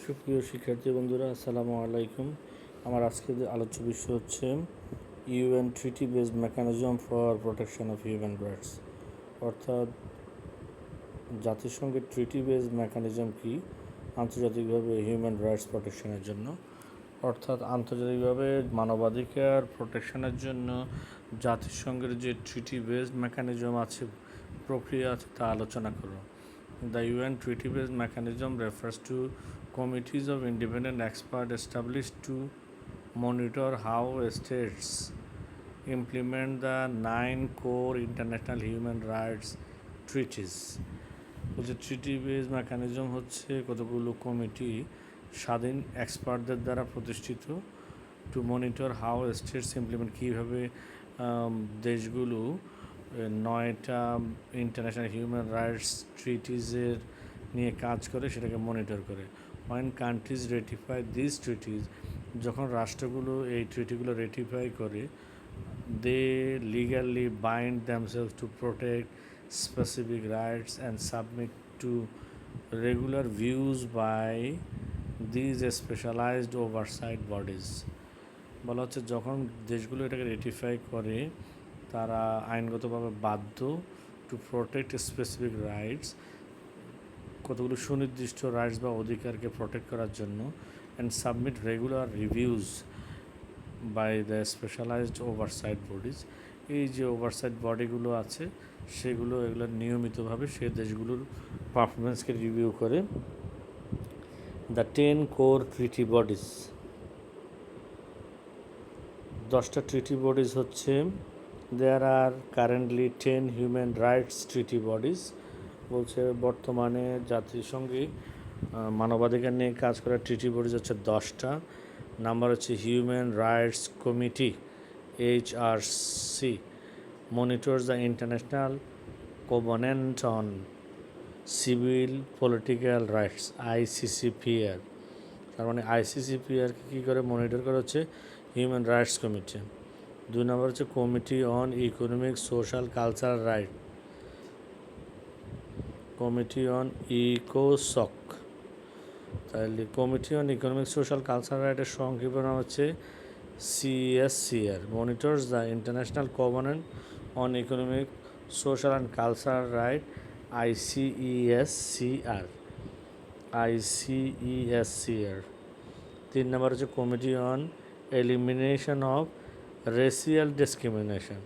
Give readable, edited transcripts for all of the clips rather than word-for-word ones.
সুপ্রিয় শিক্ষার্থী বন্ধুরা, আসসালামু আলাইকুম। আমার আজকের আলোচ্য বিষয় হচ্ছে UN treaty based mechanism for protection of human rights, অর্থাৎ জাতিসংঘের ট্রিটি বেসড মেকানিজম কি আন্তর্জাতিকভাবে হিউম্যান রাইটস প্রোটেকশনের জন্য, অর্থাৎ আন্তর্জাতিকভাবে মানবাধিকার প্রোটেকশনের জন্য জাতিসংঘের যে ট্রিটি বেসড মেকানিজম আছে, প্রক্রিয়া আছে, তা আলোচনা করো। The UN treaty-based mechanism refers to committees of independent experts established to monitor how states implement the 9 core international human rights treaties. বলছে ট্রিটি বেস মেকানিজম হচ্ছে কতগুলো কমিটি স্বাধীন এক্সপার্টদের দ্বারা প্রতিষ্ঠিত to monitor how states implement, কীভাবে দেশগুলো 9টা ইন্টারন্যাশনাল হিউম্যান রাইটস ট্রিটিজের নিয়ে কাজ করে, সেটাকে মনিটর করে। When countries ratify this treaties, যখন রাষ্ট্রগুলো এই ট্রিটিগুলো রেটিফাই করে, they legally bind themselves to protect specific rights and submit to regular views by these specialized oversight bodies. বলা হচ্ছে যখন দেশগুলো এটাকে রেটিফাই করে, তারা আইনগতভাবে বাধ্য টু প্রোটেক্ট স্পেসিফিক রাইটস, কতগুলো সুনির্দিষ্ট রাইটস বা অধিকারকে প্রোটেক্ট করার জন্য, and submit regular reviews by the specialised oversight bodies. এই যে ওভারসাইট বডিগুলো আছে, সেগুলো এগুলো নিয়মিতভাবে সে দেশগুলোর পারফরমেন্সকে রিভিউ করে। দ্য 10 কোর ট্রিটি বডিজ, 10টা ট্রিটি বডিজ হচ্ছে, দেয়ার আর কারেন্টলি 10 হিউম্যান রাইটস ট্রিটি বডিজ। বলছে বর্তমানে জাতিসংঘে মানবাধিকার নিয়ে কাজ করা ট্রিটি বডিজ হচ্ছে 10টা। নাম্বার হচ্ছে human rights committee, HRC, monitors the international covenant on civil political rights, ICCPR। তার মানে ICCPRকে কী করে মনিটর করা হচ্ছে? Human rights committee. 2 নম্বর হচ্ছে committee on economic social cultural right, committee on ইকোসক। তাহলে committee on economic social cultural রাইটের সংক্ষিপ্ত নাম হচ্ছে CSCR, monitors the international covenant on economic social and cultural right, ICESCR। 3 নম্বর হচ্ছে committee on elimination of racial discrimination,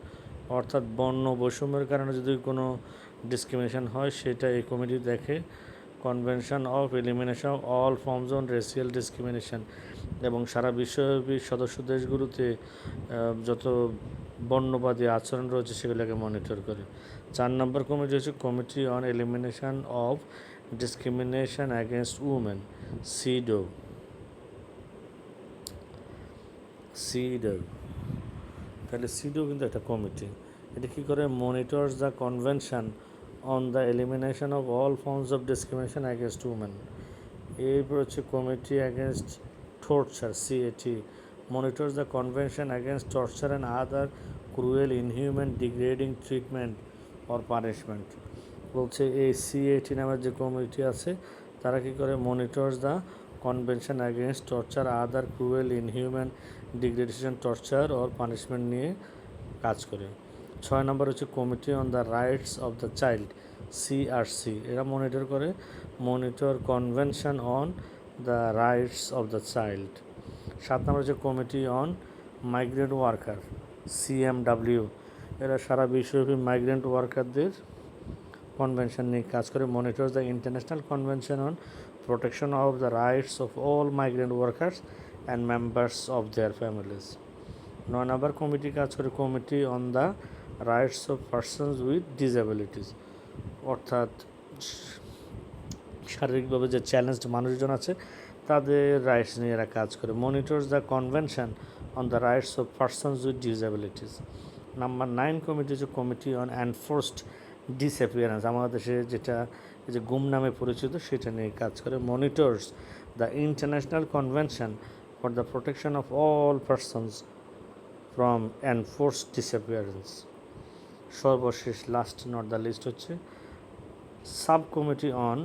অর্থাৎ বর্ণ বৈষম্যের কারণে যদি কোনো ডিসক্রিমিনেশন হয়, সেটা এই কমিটি দেখে। Convention of elimination of all forms on racial discrimination, এবং সারা বিশ্বব্যাপী সদস্য দেশগুলোতে যত বর্ণবাদী আচরণ রয়েছে সেগুলোকে মনিটর করে। 4 নম্বর কমিটি হচ্ছে committee on elimination of discrimination against women, CEDAW। তাহলে CEDAW কিন্তু একটা কমিটি। এটা কী করে? Monitors the convention on the elimination of all forms of discrimination against women. এরপর হচ্ছে committee against torture, CAT, monitors the convention against torture and other cruel, inhuman, degrading treatment or punishment। বলছে এই CAT নামের যে committee আছে, তারা কী করে? Monitors the convention against torture, other cruel, inhuman, degradation, torture or punishment নিয়ে কাজ করে। 6 নম্বর হচ্ছে committee on the rights of the child, CRC। এরা মনিটর করে, monitor convention on the rights of the child. 7 নম্বর হচ্ছে committee on migrant worker, CMW। এরা সারা বিশ্বব্যাপী migrant ওয়ার্কারদের convention নিয়ে কাজ করে, monitors the international convention on protection of the rights of all migrant workers and members of their families. 9 number committee কাজ করে, committee on the rights of persons with disabilities, অর্থাৎ শারীরিকভাবে যে চ্যালেঞ্জড মানুষজন আছে, তাদের রাইটস নিয়ে এরা কাজ করে, monitors the convention on the rights of persons with disabilities. Number 9 committee হচ্ছে কমিটি অন এনফোর্সড ডিসঅ্যাপিয়ারেন্স, আমাদের দেশে যেটা এই যে গুম নামে পরিচিত, সেটা নিয়ে কাজ করে, monitors the international convention for the protection of all persons from enforced disappearance. সর্বশেষ, লাস্ট নট দ্য লিস্ট, হচ্ছে sub committee on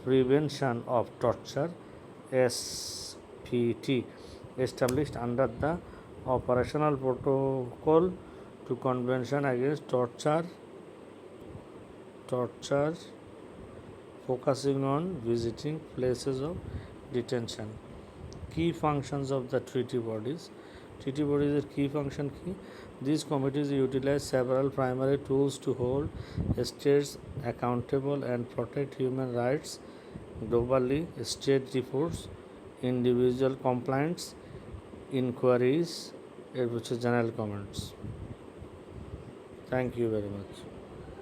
prevention of torture SPT, established under the Operational Protocol to Convention Against Torture, focusing on visiting places of detention. Key functions of the treaty bodies. Treaty bodies key function key. These committees utilize several primary tools to hold states accountable and protect human rights globally: state reports, individual complaints, inquiries, which is general comments. Thank you very much.